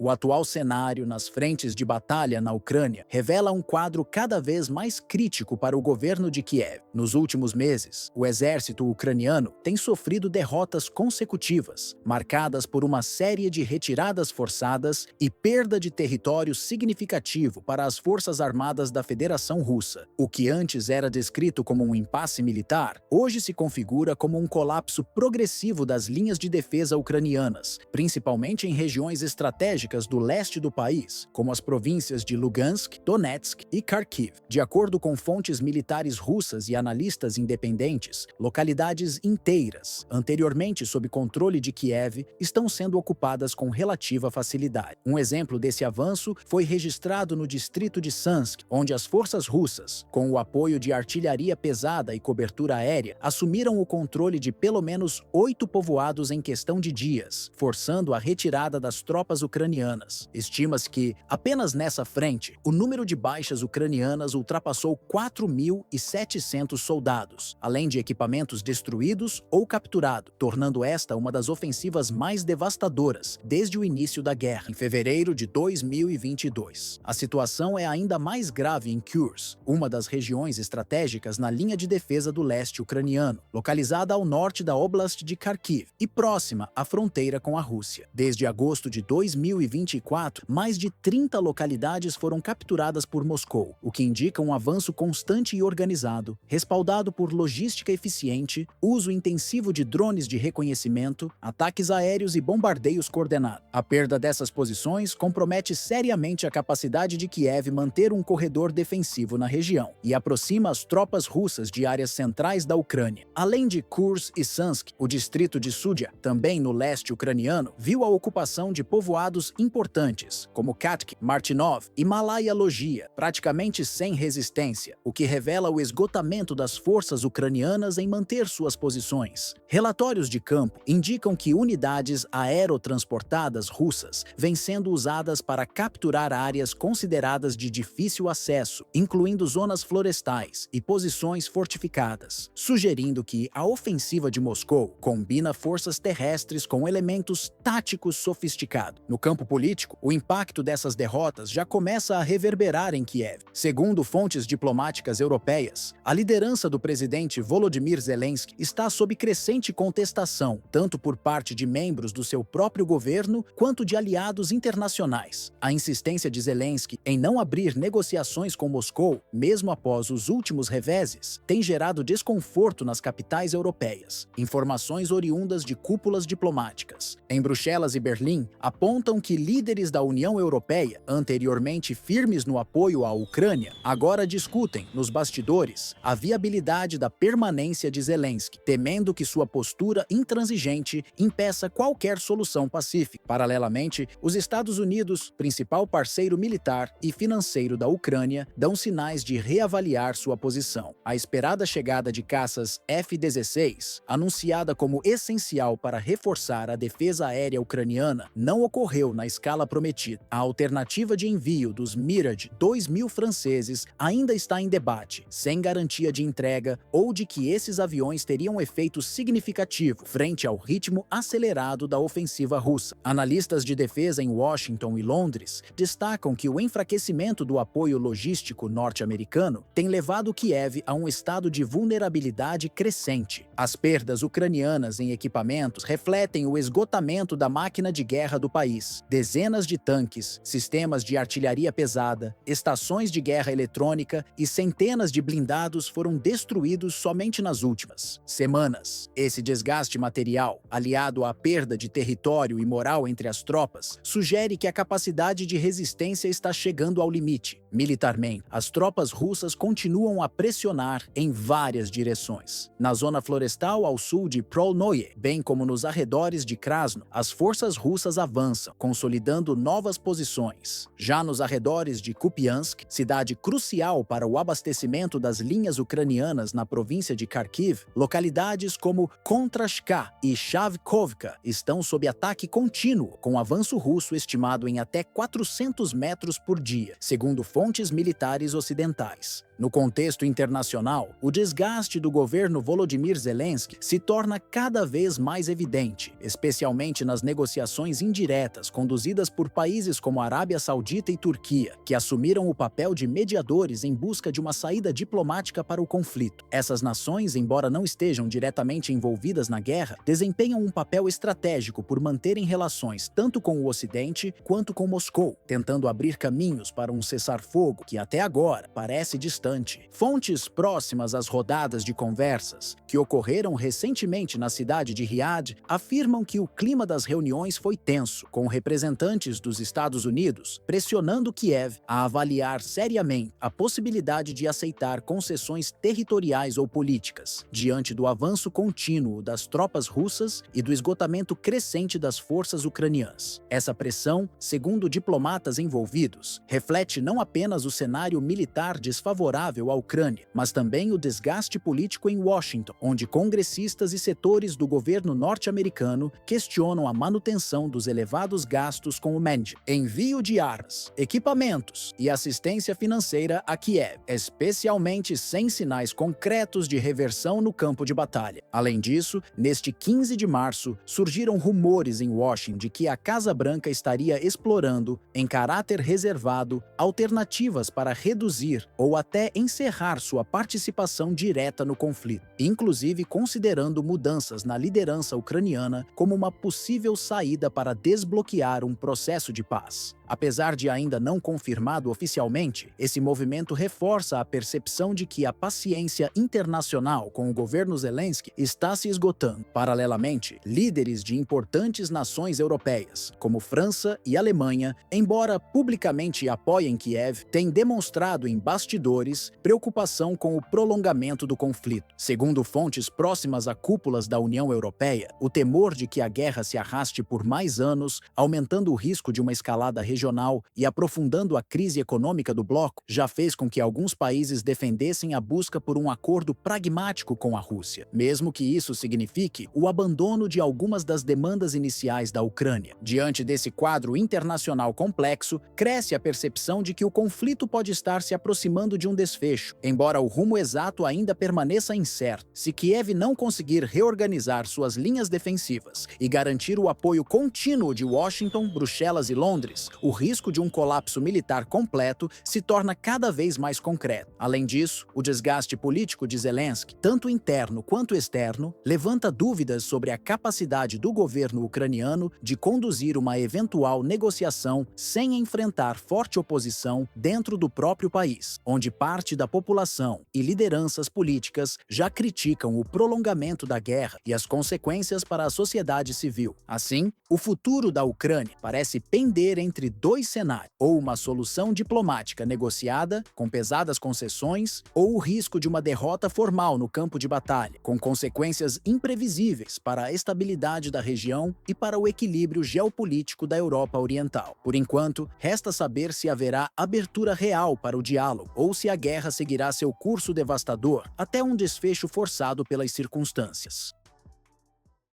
O atual cenário nas frentes de batalha na Ucrânia revela um quadro cada vez mais crítico para o governo de Kiev. Nos últimos meses, o exército ucraniano tem sofrido derrotas consecutivas, marcadas por uma série de retiradas forçadas e perda de território significativo para as forças armadas da Federação Russa. O que antes era descrito como um impasse militar, hoje se configura como um colapso progressivo das linhas de defesa ucranianas, principalmente em regiões estratégicas do leste do país, como as províncias de Lugansk, Donetsk e Kharkiv. De acordo com fontes militares russas e analistas independentes, localidades inteiras, anteriormente sob controle de Kiev, estão sendo ocupadas com relativa facilidade. Um exemplo desse avanço foi registrado no distrito de Sansk, onde as forças russas, com o apoio de artilharia pesada e cobertura aérea, assumiram o controle de pelo menos 8 povoados em questão de dias, forçando a retirada das tropas ucranianas. Estima-se que, apenas nessa frente, o número de baixas ucranianas ultrapassou 4.700 soldados, além de equipamentos destruídos ou capturados, tornando esta uma das ofensivas mais devastadoras desde o início da guerra, em fevereiro de 2022. A situação é ainda mais grave em Kursk, uma das regiões estratégicas na linha de defesa do leste ucraniano, localizada ao norte da Oblast de Kharkiv e próxima à fronteira com a Rússia. Desde agosto de 2024, mais de 30 localidades foram capturadas por Moscou, o que indica um avanço constante e organizado, respaldado por logística eficiente, uso intensivo de drones de reconhecimento, ataques aéreos e bombardeios coordenados. A perda dessas posições compromete seriamente a capacidade de Kiev manter um corredor defensivo na região e aproxima as tropas russas de áreas centrais da Ucrânia. Além de Kursk e Sansk, o distrito de Sudzha, também no leste ucraniano, viu a ocupação de povoados importantes, como Khatk, Martinov e Malaya Logia, praticamente sem resistência, o que revela o esgotamento das forças ucranianas em manter suas posições. Relatórios de campo indicam que unidades aerotransportadas russas vêm sendo usadas para capturar áreas consideradas de difícil acesso, incluindo zonas florestais e posições fortificadas, sugerindo que a ofensiva de Moscou combina forças terrestres com elementos táticos sofisticados. No campo político, o impacto dessas derrotas já começa a reverberar em Kiev. Segundo fontes diplomáticas europeias, a liderança do presidente Volodymyr Zelensky está sob crescente contestação, tanto por parte de membros do seu próprio governo quanto de aliados internacionais. A insistência de Zelensky em não abrir negociações com Moscou, mesmo após os últimos reveses, tem gerado desconforto nas capitais europeias. Informações oriundas de cúpulas diplomáticas em Bruxelas e Berlim apontam que líderes da União Europeia, anteriormente firmes no apoio à Ucrânia, agora discutem, nos bastidores, a viabilidade da permanência de Zelensky, temendo que sua postura intransigente impeça qualquer solução pacífica. Paralelamente, os Estados Unidos, principal parceiro militar e financeiro da Ucrânia, dão sinais de reavaliar sua posição. A esperada chegada de caças F-16, anunciada como essencial para reforçar a defesa aérea ucraniana, não ocorreu na escala prometida. A alternativa de envio dos Mirage 2000 franceses ainda está em debate, sem garantia de entrega ou de que esses aviões teriam efeito significativo frente ao ritmo acelerado da ofensiva russa. Analistas de defesa em Washington e Londres destacam que o enfraquecimento do apoio logístico norte-americano tem levado Kiev a um estado de vulnerabilidade crescente. As perdas ucranianas em equipamentos refletem o esgotamento da máquina de guerra do país. Dezenas de tanques, sistemas de artilharia pesada, estações de guerra eletrônica e centenas de blindados foram destruídos somente nas últimas semanas. Esse desgaste material, aliado à perda de território e moral entre as tropas, sugere que a capacidade de resistência está chegando ao limite. Militarmente, as tropas russas continuam a pressionar em várias direções. Na zona florestal ao sul de Prolnoye, bem como nos arredores de Krasno, as forças russas avançam, consolidando novas posições. Já nos arredores de Kupiansk, cidade crucial para o abastecimento das linhas ucranianas na província de Kharkiv, localidades como Kontrashka e Shavkovka estão sob ataque contínuo, com avanço russo estimado em até 400 metros por dia, segundo fontes militares ocidentais. No contexto internacional, o desgaste do governo Volodymyr Zelensky se torna cada vez mais evidente, especialmente nas negociações indiretas com conduzidas por países como Arábia Saudita e Turquia, que assumiram o papel de mediadores em busca de uma saída diplomática para o conflito. Essas nações, embora não estejam diretamente envolvidas na guerra, desempenham um papel estratégico por manterem relações tanto com o Ocidente quanto com Moscou, tentando abrir caminhos para um cessar-fogo que até agora parece distante. Fontes próximas às rodadas de conversas, que ocorreram recentemente na cidade de Riad, afirmam que o clima das reuniões foi tenso, com representantes dos Estados Unidos pressionando Kiev a avaliar seriamente a possibilidade de aceitar concessões territoriais ou políticas, diante do avanço contínuo das tropas russas e do esgotamento crescente das forças ucranianas. Essa pressão, segundo diplomatas envolvidos, reflete não apenas o cenário militar desfavorável à Ucrânia, mas também o desgaste político em Washington, onde congressistas e setores do governo norte-americano questionam a manutenção dos elevados gastos com o MEND, envio de armas, equipamentos e assistência financeira a Kiev, especialmente sem sinais concretos de reversão no campo de batalha. Além disso, neste 15 de março, surgiram rumores em Washington de que a Casa Branca estaria explorando, em caráter reservado, alternativas para reduzir ou até encerrar sua participação direta no conflito, inclusive considerando mudanças na liderança ucraniana como uma possível saída para desbloquear um processo de paz. Apesar de ainda não confirmado oficialmente, esse movimento reforça a percepção de que a paciência internacional com o governo Zelensky está se esgotando. Paralelamente, líderes de importantes nações europeias, como França e Alemanha, embora publicamente apoiem Kiev, têm demonstrado em bastidores preocupação com o prolongamento do conflito. Segundo fontes próximas a cúpulas da União Europeia, o temor de que a guerra se arraste por mais anos, aumentando o risco de uma escalada regional e aprofundando a crise econômica do bloco, já fez com que alguns países defendessem a busca por um acordo pragmático com a Rússia, mesmo que isso signifique o abandono de algumas das demandas iniciais da Ucrânia. Diante desse quadro internacional complexo, cresce a percepção de que o conflito pode estar se aproximando de um desfecho, embora o rumo exato ainda permaneça incerto. Se Kiev não conseguir reorganizar suas linhas defensivas e garantir o apoio contínuo de Washington, Bruxelas e Londres, o risco de um colapso militar completo se torna cada vez mais concreto. Além disso, o desgaste político de Zelensky, tanto interno quanto externo, levanta dúvidas sobre a capacidade do governo ucraniano de conduzir uma eventual negociação sem enfrentar forte oposição dentro do próprio país, onde parte da população e lideranças políticas já criticam o prolongamento da guerra e as consequências para a sociedade civil. Assim, o futuro da Ucrânia parece pender entre dois cenários, ou uma solução diplomática negociada, com pesadas concessões, ou o risco de uma derrota formal no campo de batalha, com consequências imprevisíveis para a estabilidade da região e para o equilíbrio geopolítico da Europa Oriental. Por enquanto, resta saber se haverá abertura real para o diálogo, ou se a guerra seguirá seu curso devastador até um desfecho forçado pelas circunstâncias.